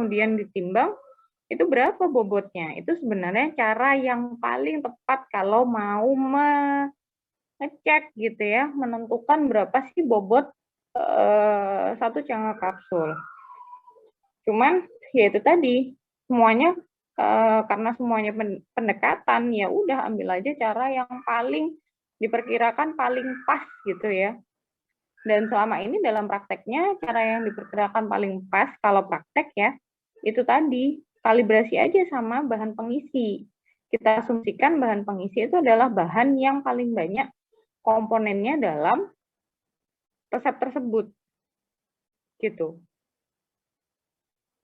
kemudian ditimbang, itu berapa bobotnya. Itu sebenarnya cara yang paling tepat kalau mau ngecek gitu ya, menentukan berapa sih bobot satu cangkang kapsul. Cuman ya itu tadi, semuanya karena semuanya pendekatan, ya udah ambil aja cara yang paling diperkirakan paling pas gitu ya. Dan selama ini dalam prakteknya, cara yang diperkirakan paling pas kalau praktek ya, itu tadi, kalibrasi aja sama bahan pengisi. Kita asumsikan bahan pengisi itu adalah bahan yang paling banyak komponennya dalam resep tersebut. Gitu.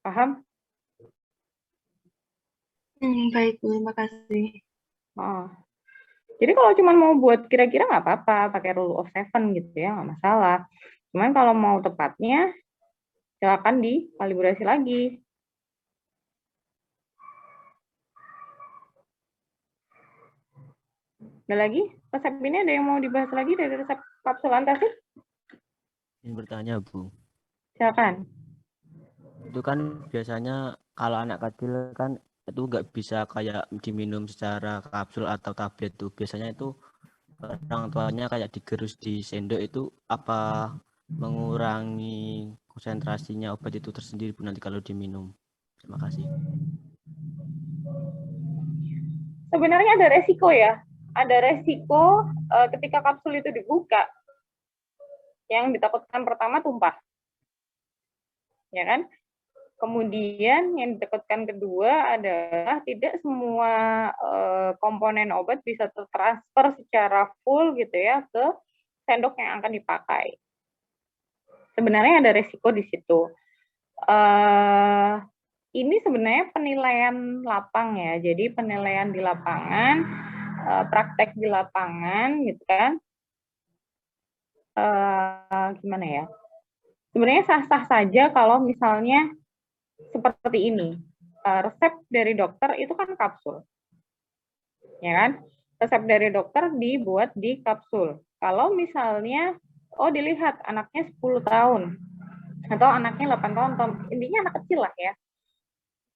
Paham? Baik, Bu. Terima kasih. Oh. Jadi kalau cuma mau buat kira-kira nggak apa-apa, pakai rule of seven gitu ya, nggak masalah. Cuman kalau mau tepatnya, silakan dikalibrasi lagi. Ada lagi? Resep ini ada yang mau dibahas lagi dari resep kapsul antacid? Ingin bertanya, Bu. Silakan. Itu kan biasanya kalau anak kecil kan itu nggak bisa kayak diminum secara kapsul atau tablet tuh. Biasanya itu orang tuanya kayak digerus di sendok itu apa mengurangi konsentrasinya obat itu tersendiri Bu nanti kalau diminum. Terima kasih. Sebenarnya ada resiko ya. Ada resiko ketika kapsul itu dibuka. Yang ditakutkan pertama tumpah. Ya kan? Kemudian yang ditakutkan kedua adalah tidak semua komponen obat bisa tertransfer secara full gitu ya ke sendok yang akan dipakai. Sebenarnya ada resiko di situ. Ini sebenarnya penilaian lapang ya. Jadi penilaian di lapangan, praktek di lapangan gitu kan. Gimana ya? Sebenarnya sah-sah saja kalau misalnya seperti ini. Resep dari dokter itu kan kapsul. Ya kan? Resep dari dokter dibuat di kapsul. Kalau misalnya, dilihat anaknya 10 tahun, atau anaknya 8 tahun, atau intinya anak kecil lah ya.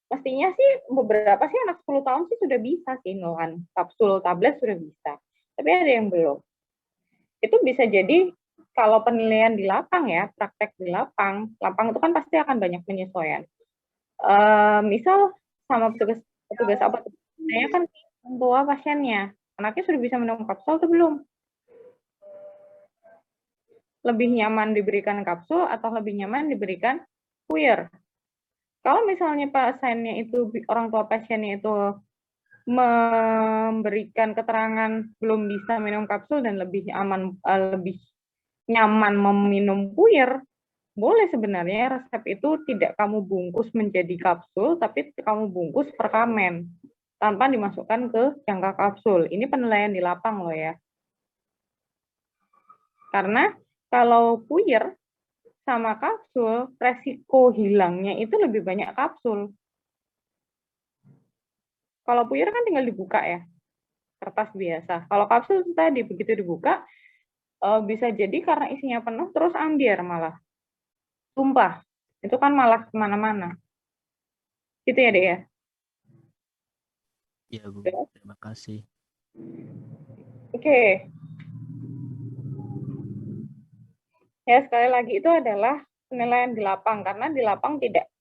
Pastinya sih beberapa sih anak 10 tahun sih sudah bisa sih nuan kapsul tablet sudah bisa. Tapi ada yang belum. Itu bisa jadi kalau penilaian di lapang ya, praktek di lapang itu kan pasti akan banyak penyesuaian. Misal sama petugas apa? Saya kan tua pasiennya, anaknya sudah bisa minum kapsul atau belum? Lebih nyaman diberikan kapsul atau lebih nyaman diberikan puyer? Kalau misalnya pasiennya itu, orang tua pasiennya itu memberikan keterangan belum bisa minum kapsul dan lebih lebih nyaman meminum puyer, boleh sebenarnya resep itu tidak kamu bungkus menjadi kapsul, tapi kamu bungkus per kamen tanpa dimasukkan ke jangka kapsul. Ini penilaian di lapang loh ya. Karena kalau puyer sama kapsul, resiko hilangnya itu lebih banyak kapsul. Kalau puyer kan tinggal dibuka ya, kertas biasa. Kalau kapsul tadi begitu dibuka, bisa jadi karena isinya penuh terus ambiar malah. Tumpah. Itu kan malah kemana-mana. Gitu ya, Dek ya? Iya, Bu. Terima kasih. Oke. Ya, sekali lagi itu adalah penilaian di lapang. Karena di lapang tidak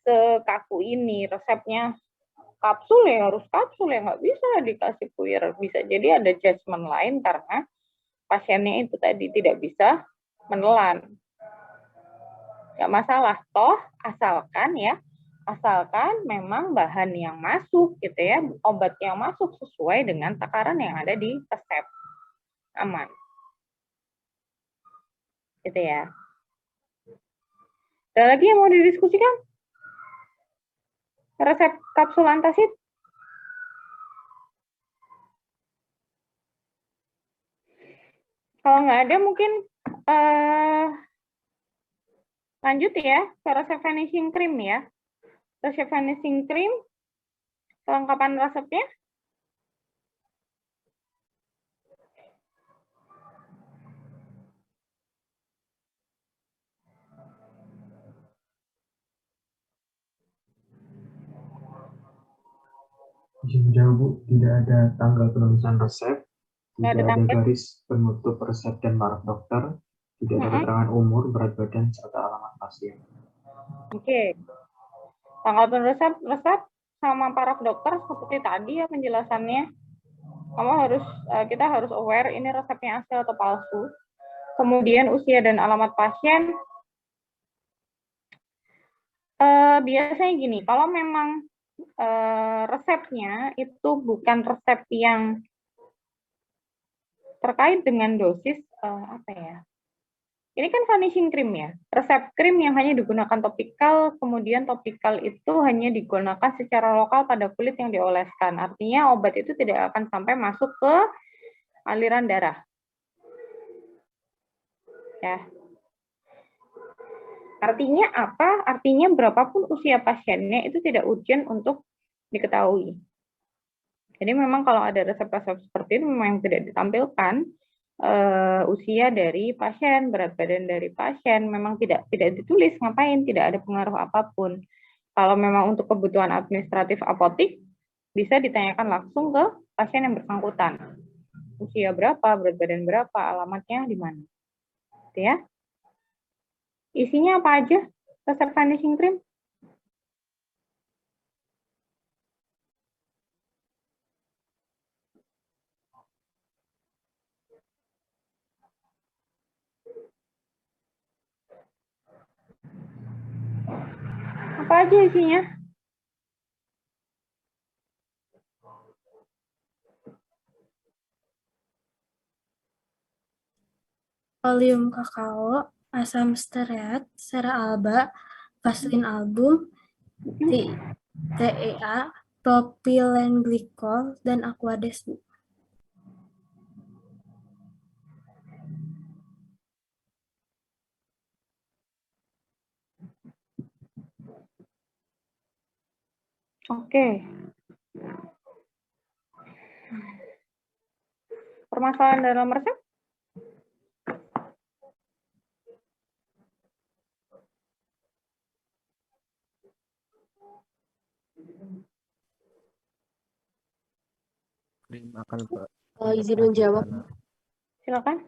sekaku ini. Resepnya kapsul ya harus kapsul ya. Nggak bisa dikasih puyer. Bisa jadi ada judgement lain karena pasiennya itu tadi tidak bisa menelan. Nggak masalah. Toh, asalkan memang bahan yang masuk gitu ya, obat yang masuk sesuai dengan takaran yang ada di resep. Aman. Gitu ya. Ada lagi yang mau didiskusikan? Resep kapsul antacid? Kalau nggak ada mungkin lanjut ya ke resep vanishing cream ya. Resep vanishing cream, kelengkapan resepnya. Izin menjawab, Bu. Tidak ada tanggal penulisan resep, Nggak tidak ada ada tanggal. garis penutup resep dan mark dokter, tidak ada keterangan umur, berat badan, serta alamat pasien. Oke. Tanggal penulisan resep sama paraf dokter seperti tadi ya penjelasannya. Kita harus aware ini resepnya asli atau palsu. Kemudian usia dan alamat pasien. Biasanya gini, kalau memang resepnya itu bukan resep yang terkait dengan dosis apa ya? Ini kan vanishing cream ya. Resep krim yang hanya digunakan topikal, kemudian topikal itu hanya digunakan secara lokal pada kulit yang dioleskan. Artinya obat itu tidak akan sampai masuk ke aliran darah. Ya. Artinya apa? Artinya berapapun usia pasiennya itu tidak urgent untuk diketahui. Jadi memang kalau ada resep-resep seperti itu memang tidak ditampilkan usia dari pasien, berat badan dari pasien, memang tidak ditulis, ngapain, tidak ada pengaruh apapun. Kalau memang untuk kebutuhan administratif apotik, bisa ditanyakan langsung ke pasien yang bersangkutan. Usia berapa, berat badan berapa, alamatnya di mana. Gitu ya. Isinya apa aja resep vanishing cream? Apa aja isinya? Oleum kakao, asam stearat, sera alba, vaselin album, TEA, propylenglikol, dan aquades, Bu. Oke. Permasalahan dalam resep? Krim akan izin menjawab. Silakan.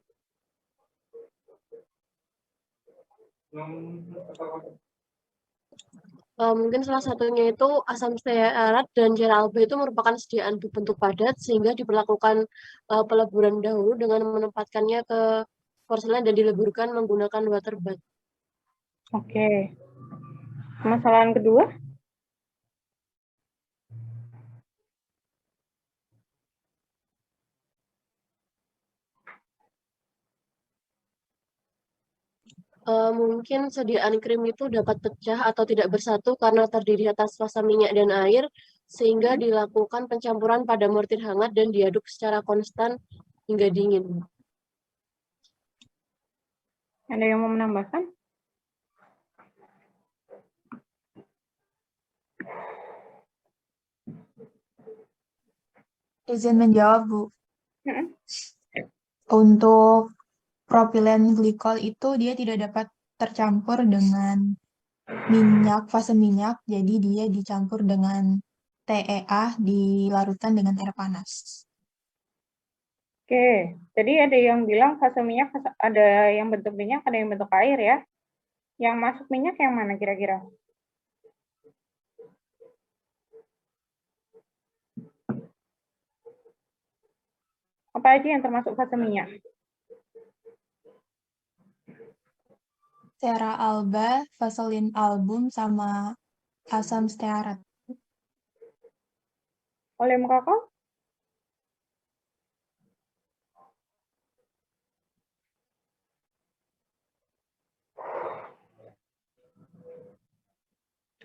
Mungkin salah satunya itu asam stearat dan sera alba itu merupakan sediaan berbentuk padat sehingga diperlakukan peleburan dahulu dengan menempatkannya ke porselen dan dileburkan menggunakan water bath. Oke. Permasalahan kedua? Mungkin sediaan krim itu dapat pecah atau tidak bersatu karena terdiri atas fasa minyak dan air, sehingga dilakukan pencampuran pada mortir hangat dan diaduk secara konstan hingga dingin. Ada yang mau menambahkan? Izin menjawab, Bu. Hmm. Untuk propilen glikol itu dia tidak dapat tercampur dengan minyak, fase minyak, jadi dia dicampur dengan TEA dilarutkan dengan air panas. Oke, jadi ada yang bilang fase minyak, ada yang bentuk minyak, ada yang bentuk air ya. Yang masuk minyak yang mana kira-kira? Apa aja yang termasuk fase minyak? Sera alba, vaselin album, sama asam stearat. Oleum kakao?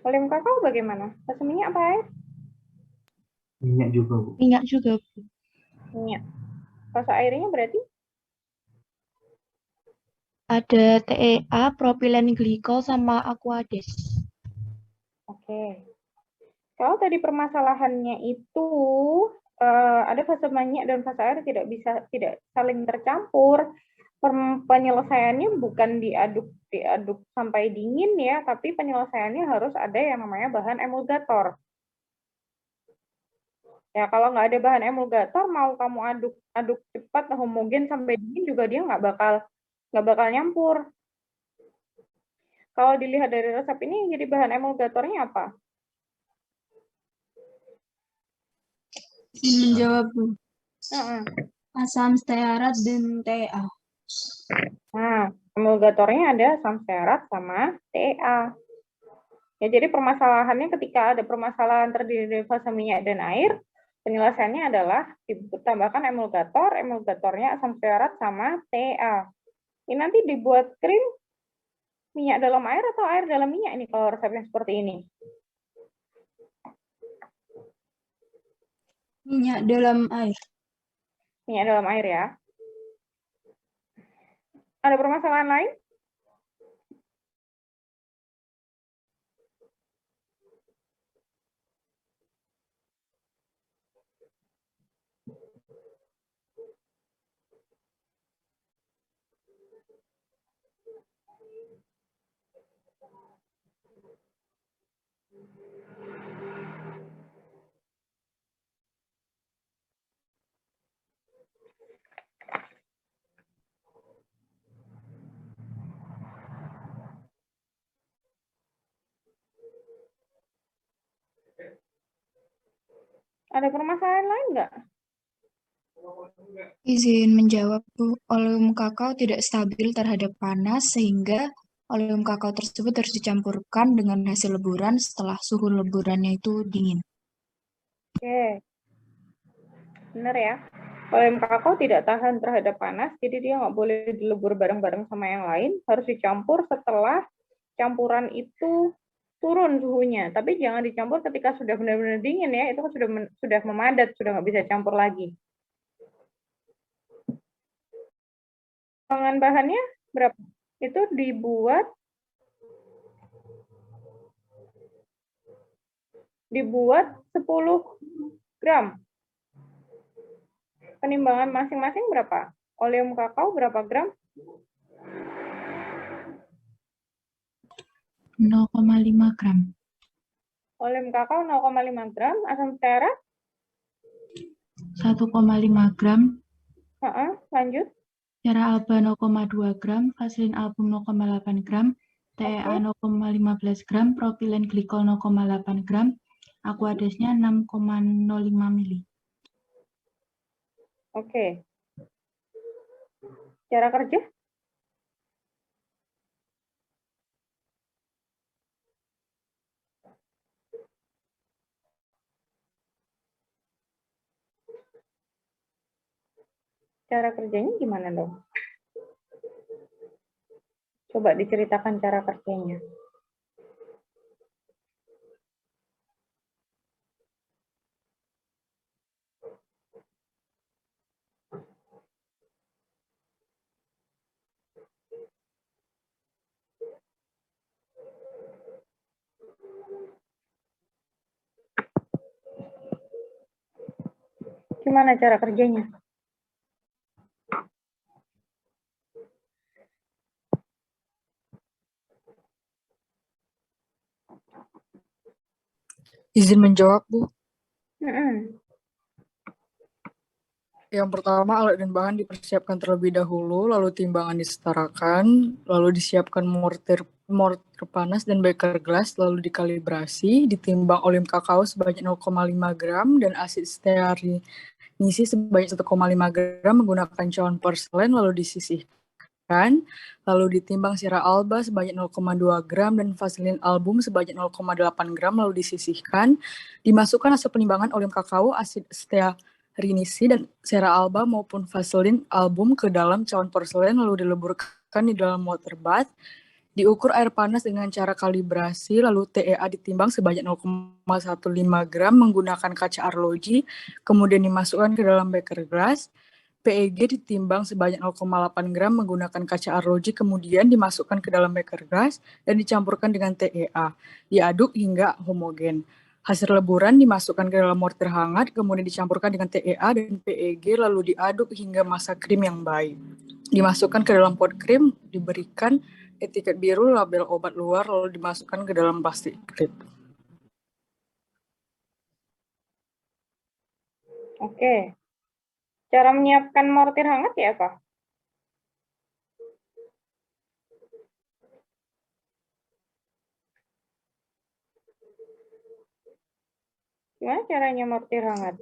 Oleum kakao bagaimana? Fase minyak apa air? Minyak juga, Bu. Minyak juga, Bu. Minyak. Fase airnya berarti? Ada TEA, propilen glikol, sama aquades. Oke. Kalau tadi permasalahannya itu ada fase minyak dan fase air tidak saling tercampur, penyelesaiannya bukan diaduk sampai dingin ya, tapi penyelesaiannya harus ada yang namanya bahan emulgator. Ya, kalau nggak ada bahan emulgator, mau kamu aduk cepat, homogen sampai dingin juga dia nggak bakal nyampur. Kalau dilihat dari resep ini, jadi bahan emulgatornya apa? Menjawab, Bu. Heeh. Asam stearat dan TA. Nah, emulgatornya ada asam stearat sama TEA. Ya, jadi permasalahannya ketika ada permasalahan terdiri dari fase minyak dan air, penyelesaiannya adalah ditambahkan emulgator, emulgatornya asam stearat sama TEA. Ini nanti dibuat krim minyak dalam air atau air dalam minyak ini kalau resepnya seperti ini. Minyak dalam air. Minyak dalam air ya. Ada permasalahan lain? Ada permasalahan lain nggak? Izin menjawab, Bu. Oleum kakao tidak stabil terhadap panas sehingga oleum kakao tersebut harus dicampurkan dengan hasil leburan setelah suhu leburannya itu dingin. Oke. Benar ya. Oleum kakao tidak tahan terhadap panas, jadi dia nggak boleh dilebur bareng-bareng sama yang lain, harus dicampur setelah campuran itu turun suhunya. Tapi jangan dicampur ketika sudah benar-benar dingin ya, itu sudah memadat, sudah nggak bisa campur lagi. Bahannya berapa? Itu dibuat 10 gram. Penimbangan masing-masing berapa? Oleum kakao berapa gram? 0,5 gram. Oleum kakao 0,5 gram, asam stearat 1,5 gram. Lanjut. Cera alba 0,2 gram, vaselin album 0,8 gram, TEA 0,15 gram, propilen glikol 0,8 gram, aquadesnya 6,05 mili. Oke. Cara kerja? Cara kerjanya gimana dong? Coba diceritakan cara kerjanya. Gimana cara kerjanya? Izin menjawab, Bu. Mm-mm. Yang pertama, alat dan bahan dipersiapkan terlebih dahulu, lalu timbangan disetarakan, lalu disiapkan mortir panas dan beker gelas, lalu dikalibrasi, ditimbang oleum kakao sebanyak 0,5 gram dan asid stearinisi sebanyak 1,5 gram menggunakan cawan porselen, lalu disisihkan, lalu ditimbang sirah alba sebanyak 0,2 gram dan vaselin album sebanyak 0,8 gram, lalu disisihkan, dimasukkan hasil penimbangan oleum kakao, asid stearinisi dan sera alba maupun vaselin album ke dalam cawan porselen lalu dileburkan di dalam water bath. Diukur air panas dengan cara kalibrasi, lalu TEA ditimbang sebanyak 0,15 gram menggunakan kaca arloji, kemudian dimasukkan ke dalam beker gelas. PEG ditimbang sebanyak 0,8 gram menggunakan kaca arloji, kemudian dimasukkan ke dalam beker gelas dan dicampurkan dengan TEA. Diaduk hingga homogen. Hasil leburan dimasukkan ke dalam mortir hangat, kemudian dicampurkan dengan TEA dan PEG, lalu diaduk hingga masa krim yang baik. Dimasukkan ke dalam pot krim, diberikan etiket biru, label obat luar, lalu dimasukkan ke dalam plastik klip. Oke. Cara menyiapkan mortir hangat ya apa? Gimana caranya mortir hangat?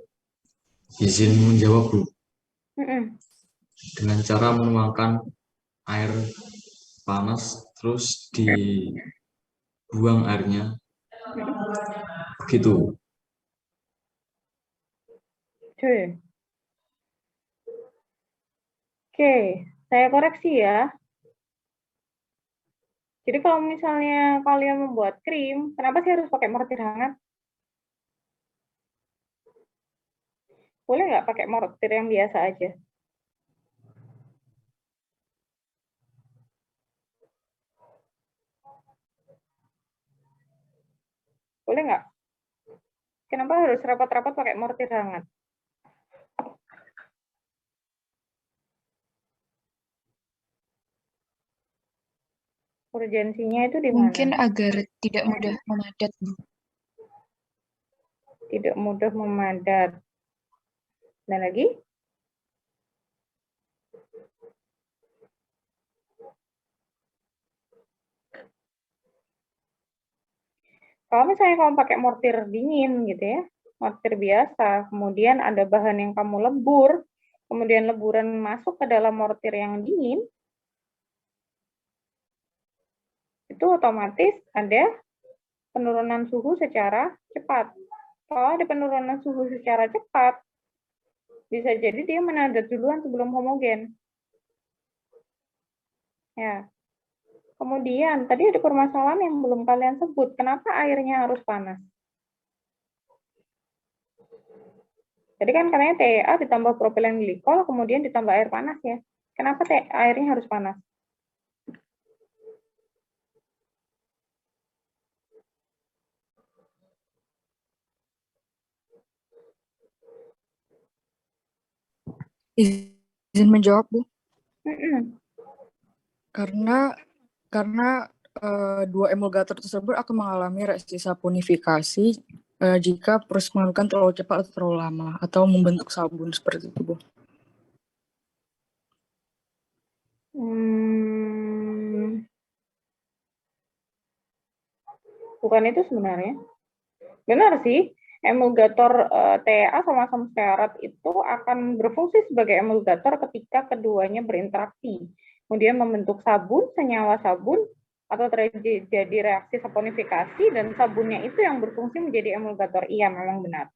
Izin menjawab, Bu. Mm-mm. Dengan cara menuangkan air panas, terus dibuang airnya, gitu. Oke. Oke, saya koreksi ya. Jadi kalau misalnya kalian membuat krim, kenapa sih harus pakai mortir hangat? Boleh nggak pakai mortir yang biasa aja? Boleh nggak? Kenapa harus rapat-rapat pakai mortir hangat? Urgensinya itu di mana? Mungkin agar tidak mudah memadat, Bu. Tidak mudah memadat. Dan lagi? Kalau misalnya kamu pakai mortir dingin gitu ya, mortir biasa, kemudian ada bahan yang kamu lebur, kemudian leburan masuk ke dalam mortir yang dingin, itu otomatis ada penurunan suhu secara cepat. Kalau ada penurunan suhu secara cepat, bisa jadi dia menadat duluan sebelum homogen. Ya. Kemudian, tadi ada permasalahan yang belum kalian sebut. Kenapa airnya harus panas? Jadi kan katanya TEA ditambah propilen glikol, kemudian ditambah air panas ya. Kenapa airnya harus panas? Izin menjawab, Bu. Mm-mm. Karena dua emulgator tersebut akan mengalami reaksi saponifikasi jika proses mengadukan terlalu cepat atau terlalu lama atau membentuk sabun seperti itu, Bu. Bukan itu sebenarnya. Benar sih, emulgator TEA sama-sama stearat itu akan berfungsi sebagai emulgator ketika keduanya berinteraksi. Kemudian membentuk sabun, senyawa sabun, atau terjadi reaksi saponifikasi, dan sabunnya itu yang berfungsi menjadi emulgator. Iya, memang benar.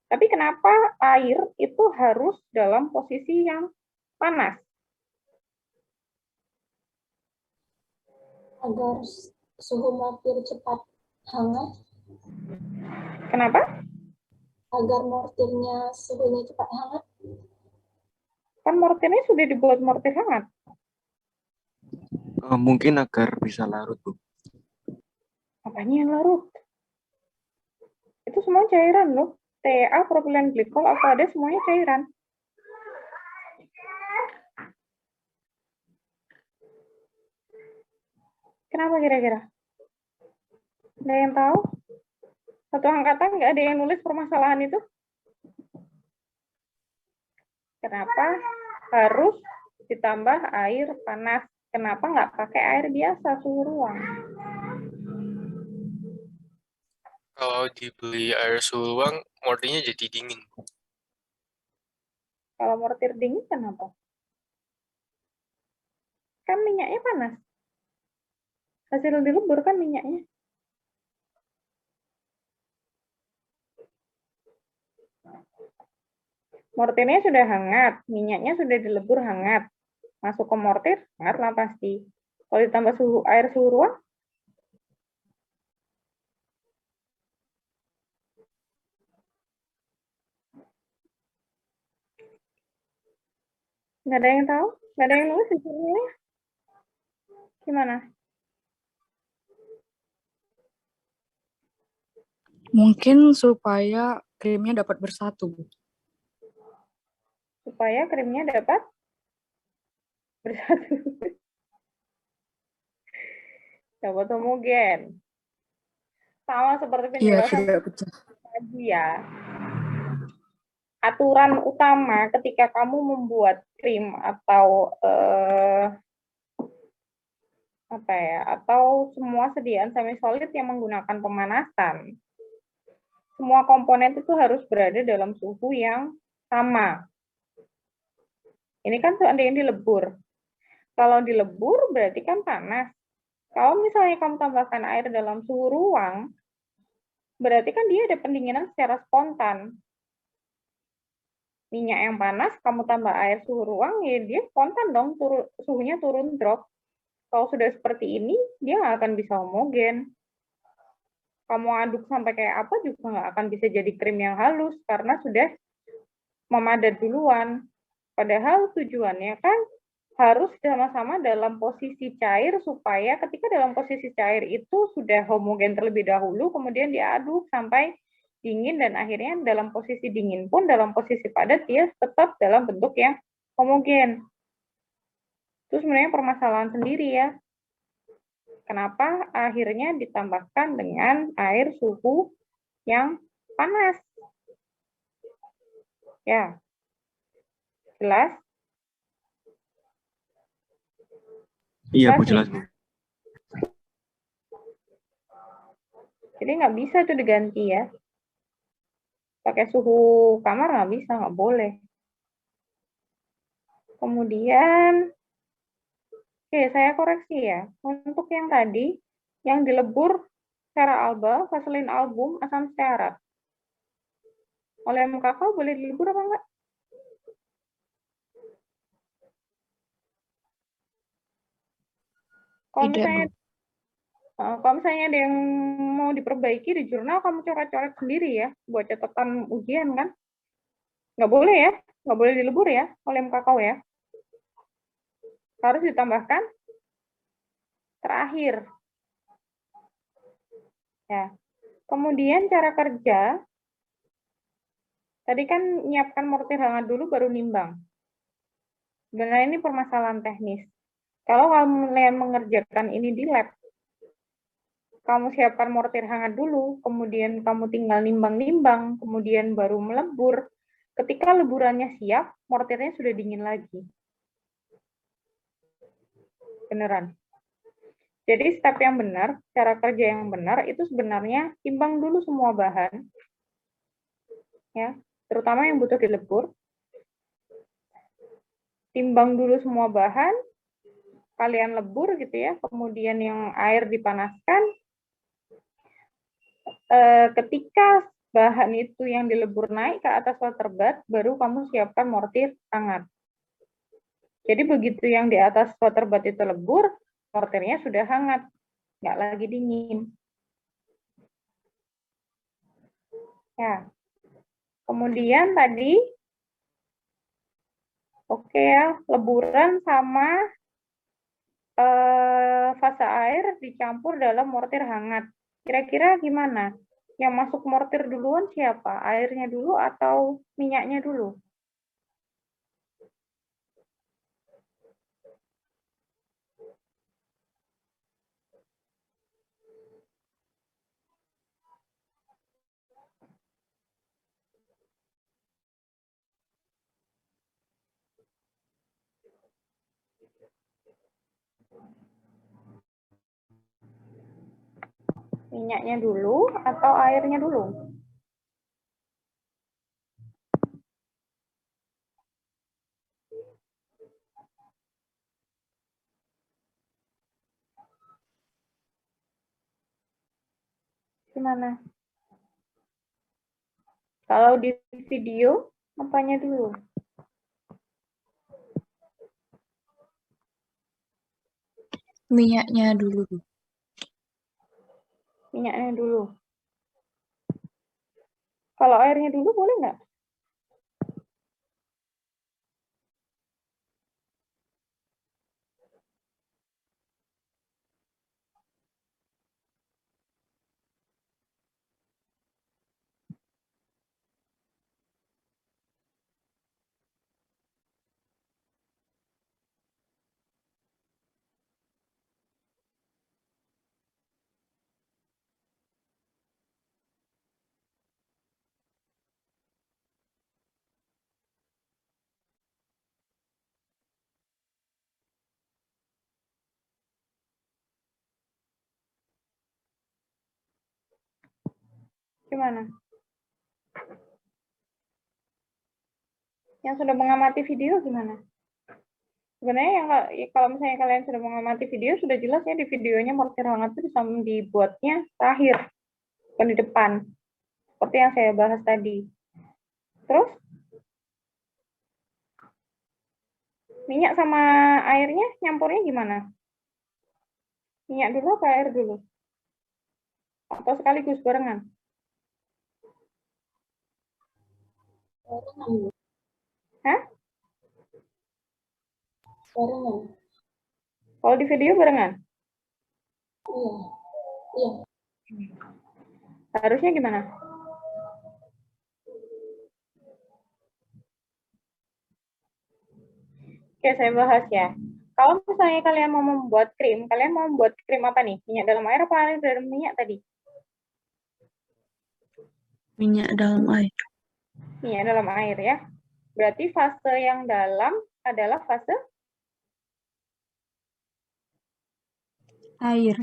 Tapi kenapa air itu harus dalam posisi yang panas? Agar suhu mortir cepat hangat. Kenapa? Agar mortirnya suhunya cepat hangat. Kan mortirnya sudah dibuat mortir hangat. Mungkin agar bisa larut, Bu. Apanya yang larut? Itu semua cairan loh. TEA, propilen glikol, apa ada semuanya cairan. Kenapa kira-kira? Ada yang tahu? Satu angkatan nggak ada yang nulis permasalahan itu? Kenapa harus ditambah air panas? Kenapa nggak pakai air biasa suhu ruang? Kalau dibeli air suhu ruang, mortirnya jadi dingin. Kalau mortir dingin kenapa? Kan minyaknya panas. Hasil dilebur kan minyaknya. Mortirnya sudah hangat, minyaknya sudah dilebur hangat. Masuk ke mortir, hangat lah pasti. Kalau ditambah air suhu ruang, nggak ada yang tahu? Nggak ada yang nulis di sini? Gimana? Mungkin supaya krimnya dapat bersatu, Bu. Supaya krimnya dapat bersatu. Dapat homogen. Sama seperti penjelasan tadi ya. aturan utama ketika kamu membuat krim atau apa ya, atau semua sediaan semi solid yang menggunakan pemanasan, semua komponen itu harus berada dalam suhu yang sama. Ini kan seandainya dilebur. Kalau dilebur berarti kan panas. Kalau misalnya kamu tambahkan air dalam suhu ruang, berarti kan dia ada pendinginan secara spontan. Minyak yang panas, kamu tambah air suhu ruang, ya dia spontan dong, suhunya turun drop. Kalau sudah seperti ini, dia nggak akan bisa homogen. Kamu aduk sampai kayak apa juga nggak akan bisa jadi krim yang halus, karena sudah memadat duluan. Padahal tujuannya kan harus sama-sama dalam posisi cair, supaya ketika dalam posisi cair itu sudah homogen terlebih dahulu, kemudian diaduk sampai dingin, dan akhirnya dalam posisi dingin pun, dalam posisi padat, dia tetap dalam bentuk yang homogen. Itu sebenarnya permasalahan sendiri ya. Kenapa akhirnya ditambahkan dengan air suhu yang panas? Ya, jelas? Iya, Bu, Jelas jelas, nih? Bu. Jadi nggak bisa tuh diganti ya. Pakai suhu kamar nggak bisa, nggak boleh. Kemudian, oke, saya koreksi ya. Untuk yang tadi, yang dilebur secara alba, vaselin album, asam stearat. Olem kakao boleh dilebur apa enggak? Kalau Tidak, misalnya, Bu. kalau misalnya ada yang mau diperbaiki di jurnal, kamu coret-coret sendiri ya, buat catatan ujian kan? Nggak boleh ya, nggak boleh dilebur ya, olem kakao ya. Harus ditambahkan terakhir. Ya. Kemudian cara kerja, tadi kan nyiapkan mortir hangat dulu baru nimbang. Sebenarnya ini permasalahan teknis. Kalau kamu mengerjakan ini di lab, kamu siapkan mortir hangat dulu, kemudian kamu tinggal nimbang-nimbang, kemudian baru melebur. Ketika leburannya siap, mortirnya sudah dingin lagi. Beneran. Jadi step yang benar, cara kerja yang benar itu sebenarnya timbang dulu semua bahan, ya, terutama yang butuh dilebur. Timbang dulu semua bahan, kalian lebur gitu ya, kemudian yang air dipanaskan. Ketika bahan itu yang dilebur naik ke atas water bath, baru kamu siapkan mortir hangat. Jadi begitu yang di atas water bath itu lebur, mortirnya sudah hangat, nggak lagi dingin. Ya. Kemudian tadi, oke ya, leburan sama fase air dicampur dalam mortir hangat. Kira-kira gimana? Yang masuk mortir duluan siapa? Airnya dulu atau minyaknya dulu? Minyaknya dulu atau airnya dulu? Gimana? Kalau di video, apanya dulu? Minyaknya dulu, Bu. Minyaknya dulu. Kalau airnya dulu boleh nggak? Gimana? Yang sudah mengamati video gimana? Sebenarnya yang kalau misalnya kalian sudah mengamati video, sudah jelas ya di videonya mortir hangat itu bisa dibuatnya terakhir, bukan di depan. Seperti yang saya bahas tadi. Terus, minyak sama airnya nyampurnya gimana? Minyak dulu atau air dulu? Atau sekaligus barengan? Barengan. Hah? Barengan. Kalau di video barengan? Iya. Iya. Harusnya gimana? Oke, saya bahas ya. Kalau misalnya kalian mau membuat krim, kalian mau membuat krim apa nih? Minyak dalam air apa air dalam minyak tadi? Minyak dalam air. Minyak dalam air ya. Berarti fase yang dalam adalah fase Air.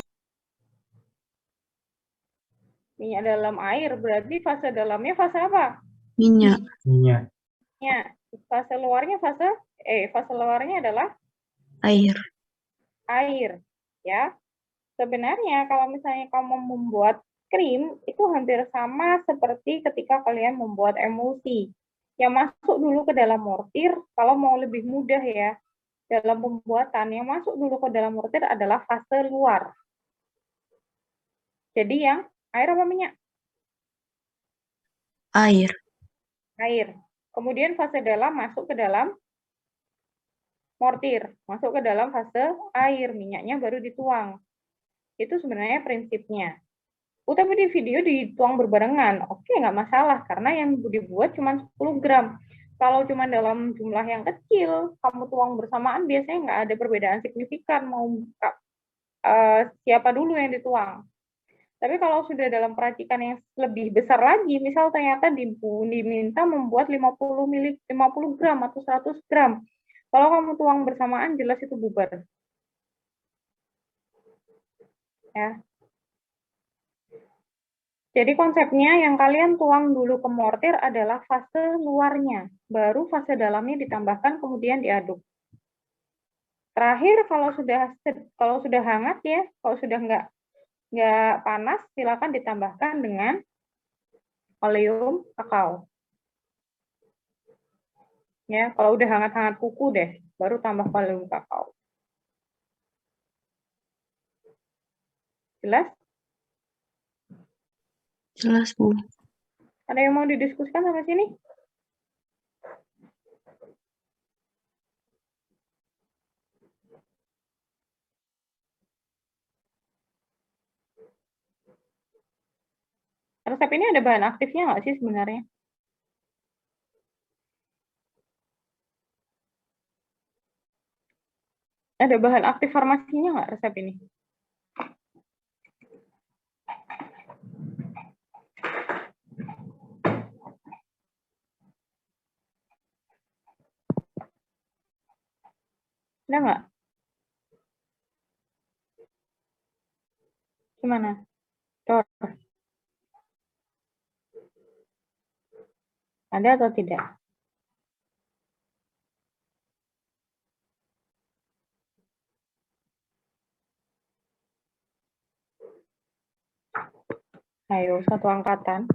minyak dalam air. Berarti fase dalamnya fase apa? Minyak. Minyak. Ya. Fase luarnya fase luarnya adalah Air. air. Ya. Sebenarnya kalau misalnya kamu membuat krim, itu hampir sama seperti ketika kalian membuat emulsi. Yang masuk dulu ke dalam mortir, kalau mau lebih mudah ya, dalam pembuatan, yang masuk dulu ke dalam mortir adalah fase luar. Jadi yang air apa minyak? Air. Air. Kemudian fase dalam masuk ke dalam mortir, masuk ke dalam fase air, minyaknya baru dituang. Itu sebenarnya prinsipnya. Tapi di video dituang berbarengan. Oke, nggak masalah, karena yang dibuat cuma 10 gram. Kalau cuma dalam jumlah yang kecil, kamu tuang bersamaan, biasanya nggak ada perbedaan signifikan, mau siapa dulu yang dituang. Tapi kalau sudah dalam peracikan yang lebih besar lagi, misal ternyata diminta membuat 50 gram atau 100 gram. Kalau kamu tuang bersamaan, jelas itu bubar. Ya. Jadi konsepnya yang kalian tuang dulu ke mortir adalah fase luarnya, baru fase dalamnya ditambahkan kemudian diaduk. Terakhir kalau sudah hangat ya, kalau sudah nggak panas, silakan ditambahkan dengan oleum kakao. Ya, kalau udah hangat-hangat kuku deh, baru tambah oleum kakao. Jelas? Jelas, Bu. Ada yang mau didiskusikan sampai sini? Resep ini ada bahan aktifnya nggak sih sebenarnya? Ada bahan aktif farmasinya nggak resep ini? Ada nggak? Gimana? Dor. Ada atau tidak? Ayo, satu angkatan.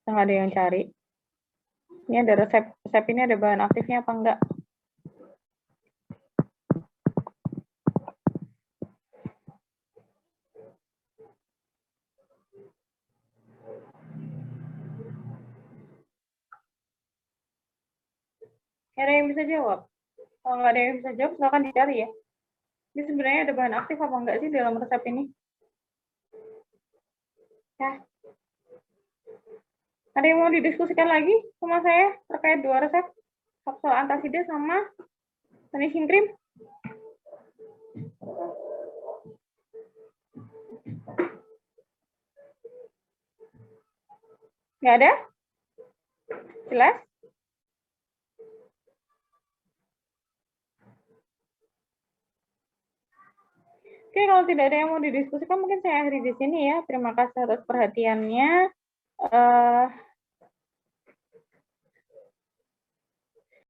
Nggak ada yang cari. Ini ada resep ini ada bahan aktifnya apa enggak? Ada yang bisa jawab? Kalau nggak ada yang bisa jawab, silakan dicari ya. Ini sebenarnya ada bahan aktif apa enggak sih dalam resep ini? Ya. Ada yang mau didiskusikan lagi sama saya terkait dua resep? Kapsul antasida sama finishing cream? Nggak ada? Jelas? Oke, Oke, kalau tidak ada yang mau didiskusikan, mungkin saya akhiri di sini ya. Terima kasih atas perhatiannya.